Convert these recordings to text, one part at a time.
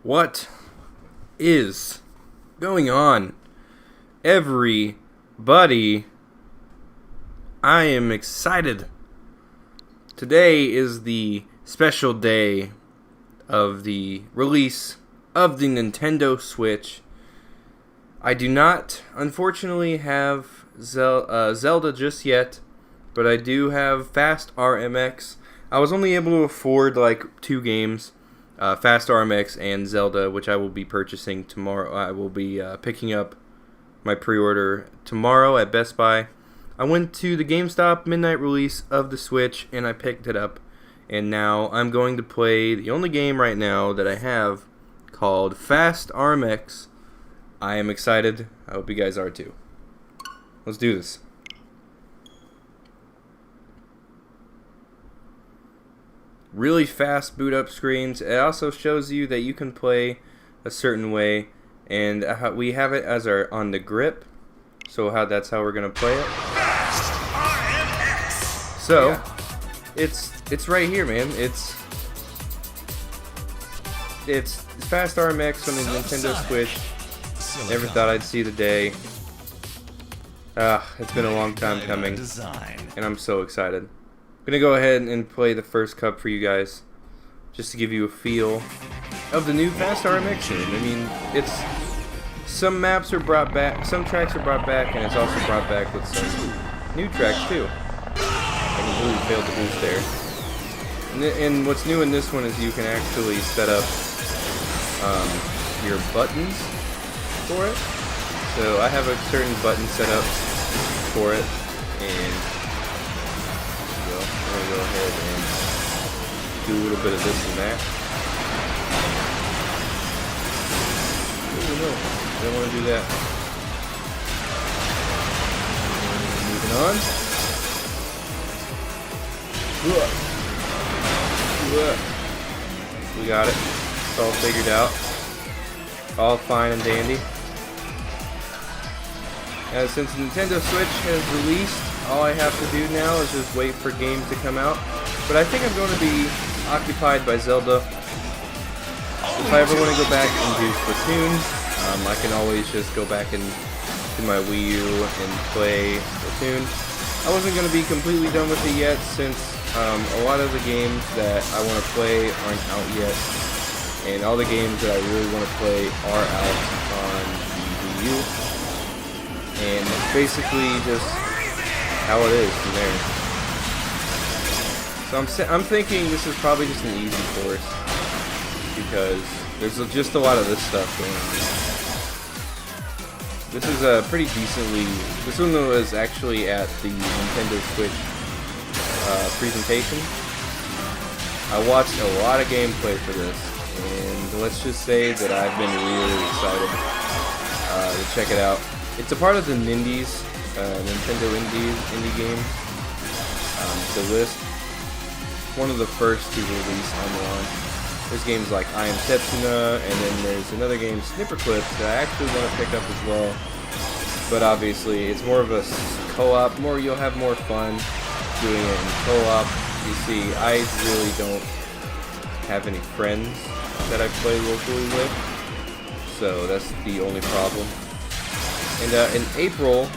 What is going on, everybody? I am excited. Today is the special day of the release of the Nintendo Switch. I do not, unfortunately, have Zelda just yet, but I do have Fast RMX. I was only able to afford like 2 games. Fast RMX and Zelda, which I will be purchasing tomorrow. I will be picking up my pre-order tomorrow at Best Buy. I went to the GameStop midnight release of the Switch and I picked it up. And now I'm going to play the only game right now that I have called Fast RMX. I am excited. I hope you guys are too. Let's do this. Really fast boot up screens. It also shows you that you can play a certain way, and we have it as our on the grip. So that's how we're gonna play it. So yeah. It's right here, man. It's Fast RMX on the Nintendo Switch. Never thought I'd see the day. It's been a long time coming, and I'm so excited. I'm going to go ahead and play the first cup for you guys, just to give you a feel of the new Fast RMX game. I mean, some maps are brought back, some tracks are brought back, and it's also brought back with some new tracks too. I completely failed to boost there. And what's new in this one is you can actually set up your buttons for it. So I have a certain button set up for it, and I'm going to go ahead and do a little bit of this and that. No, I don't want to do that. Moving on. We got it. It's all figured out. All fine and dandy. Since Nintendo Switch has released, all I have to do now is just wait for games to come out. But I think I'm going to be occupied by Zelda. If I ever want to go back and do Splatoon, I can always just go back and to my Wii U and play Splatoon. I wasn't going to be completely done with it yet, since a lot of the games that I want to play aren't out yet. And all the games that I really want to play are out on the Wii U. And it's basically just how it is from there. So I'm thinking this is probably just an easy course, because there's just a lot of this stuff going on. This is a pretty decently. This one was actually at the Nintendo Switch presentation. I watched a lot of gameplay for this, and let's just say that I've been really excited to check it out. It's a part of the Nindies, Nintendo indie games. The list. One of the first to release on the launch. There's games like I Am Setsuna, and then there's another game, Snipper Clips, that I actually want to pick up as well. But obviously, it's more of a co-op. You'll have more fun doing it in co-op. You see, I really don't have any friends that I play locally with, so that's the only problem. And in April,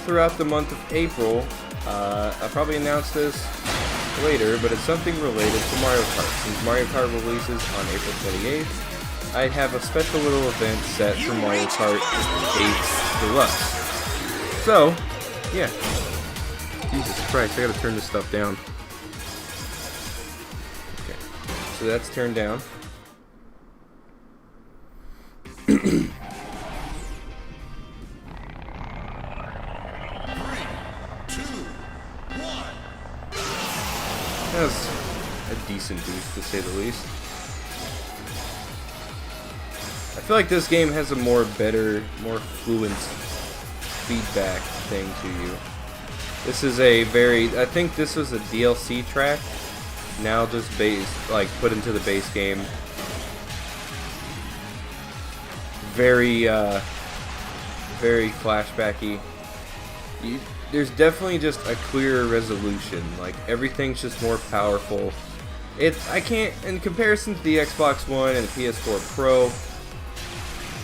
throughout the month of April, I'll probably announce this later, but it's something related to Mario Kart. Since Mario Kart releases on April 28th, I have a special little event set for Mario Kart 8 Deluxe. So, yeah. Jesus Christ, I gotta turn this stuff down. Okay, so that's turned down. That was a decent boost, to say the least. I feel like this game has a more fluent feedback thing to you. This is I think this was a DLC track, now just put into the base game. Very flashbacky. There's definitely just a clearer resolution. Like, everything's just more powerful. I can't, in comparison to the Xbox One and the PS4 Pro,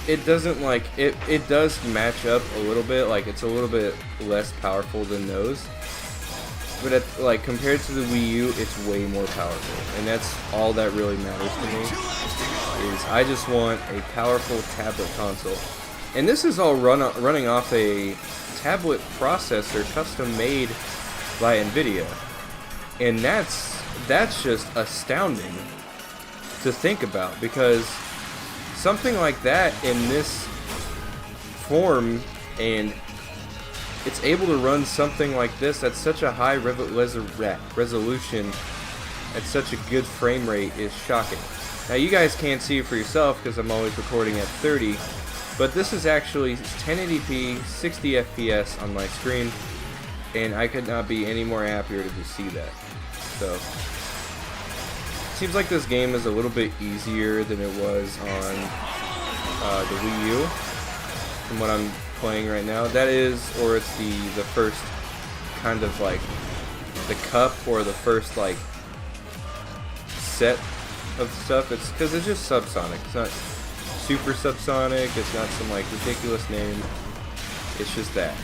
it doesn't like, it does match up a little bit, like it's a little bit less powerful than those. But like compared to the Wii U, it's way more powerful, and that's all that really matters to me. Is I just want a powerful tablet console, and this is all running off a tablet processor custom made by NVIDIA, and that's just astounding to think about, because something like that in this form, and it's able to run something like this at such a high resolution at such a good frame rate is shocking. Now you guys can't see it for yourself because I'm always recording at 30, but this is actually 1080p 60 FPS on my screen, and I could not be any more happier to just see that. So seems like this game is a little bit easier than it was on the Wii U from what I'm playing right now. That is, or it's the first kind of like the cup, or the first like set of stuff. It's because it's just subsonic. It's not super subsonic. It's not some like ridiculous name. It's just that.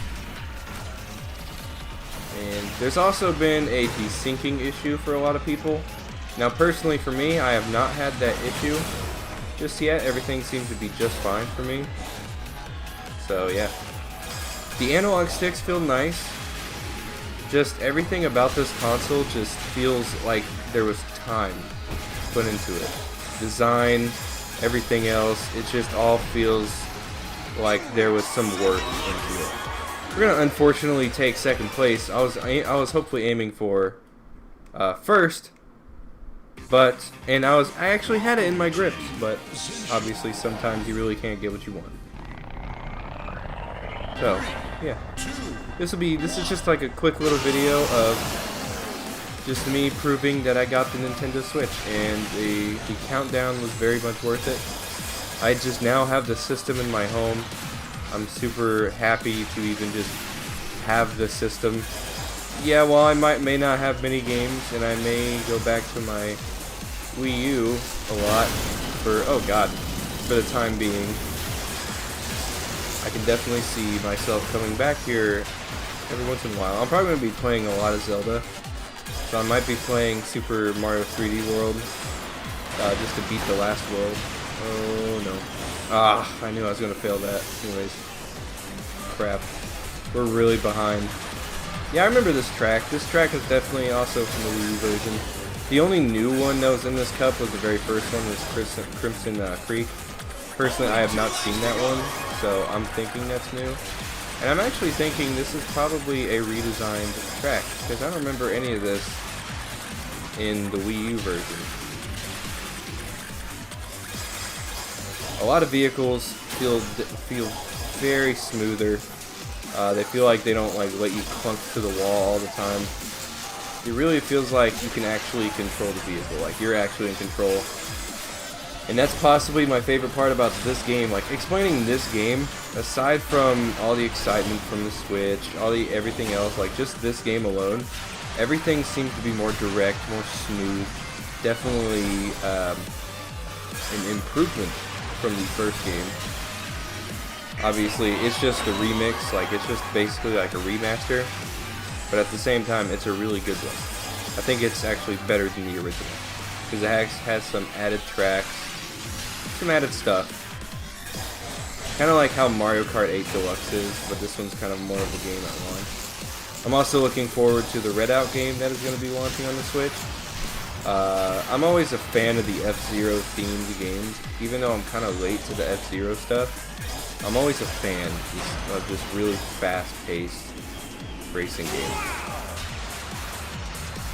And there's also been a desyncing issue for a lot of people. Now personally for me, I have not had that issue just yet. Everything seems to be just fine for me. So yeah. The analog sticks feel nice. Just everything about this console just feels like there was time put into it. Design, everything else, it just all feels like there was some work into it. We're gonna unfortunately take second place. I was hopefully aiming for first, but I actually had it in my grips, but obviously sometimes you really can't get what you want. So yeah, this is just like a quick little video of just me proving that I got the Nintendo Switch, and the countdown was very much worth it. I just now have the system in my home. I'm super happy to even just have the system. Yeah, well, I may not have many games, and I may go back to my Wii U a lot for, oh god, for the time being. I can definitely see myself coming back here every once in a while. I'm probably going to be playing a lot of Zelda, so I might be playing Super Mario 3D World just to beat the last world. Oh no. Ah, I knew I was going to fail that. Anyways. Crap. We're really behind. Yeah, I remember this track. This track is definitely also from the Wii U version. The only new one that was in this cup was the very first one, was Crimson Creek. Personally, I have not seen that one, so I'm thinking that's new. And I'm actually thinking this is probably a redesigned track, because I don't remember any of this in the Wii U version. A lot of vehicles feel very smoother. They feel like they don't like let you clunk to the wall all the time. It really feels like you can actually control the vehicle, like you're actually in control. And that's possibly my favorite part about this game, like explaining this game, aside from all the excitement from the Switch, everything else, like just this game alone, everything seems to be more direct, more smooth, definitely an improvement from the first game. Obviously, it's just a remix, like it's just basically like a remaster, but at the same time, it's a really good one. I think it's actually better than the original, because it has some added tracks, some added stuff. Kind of like how Mario Kart 8 Deluxe is, but this one's kind of more of a game at launch. I'm also looking forward to the Redout game that is going to be launching on the Switch. I'm always a fan of the F-Zero themed games, even though I'm kind of late to the F-Zero stuff. I'm always a fan of this really fast-paced racing game.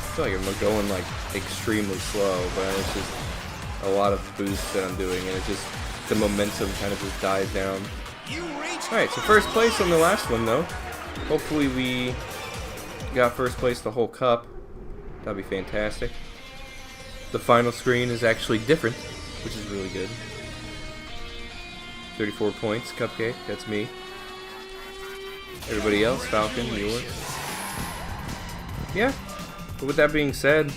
I feel like I'm going like extremely slow, but it's just a lot of boosts that I'm doing, and it just, the momentum kind of just dies down. Alright, so first place on the last one though. Hopefully we got first place the whole cup. That'd be fantastic. The final screen is actually different, which is really good. 34 points, Cupcake, that's me. Everybody else, Falcon, Mueller. Yeah, but with that being said,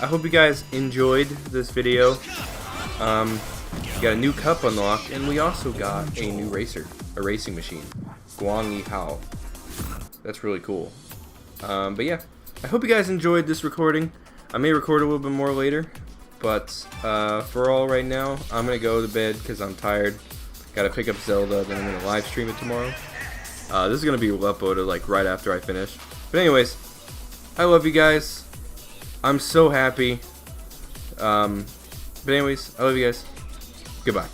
I hope you guys enjoyed this video. We got a new cup unlocked, and we also got a new a racing machine, Guang Yi Hao. That's really cool. But yeah, I hope you guys enjoyed this recording. I may record a little bit more later, but for all right now, I'm gonna go to bed because I'm tired. Gotta pick up Zelda, then I'm gonna live stream it tomorrow. This is gonna be uploaded like right after I finish. But anyways, I love you guys. I'm so happy. But anyways, I love you guys. Goodbye.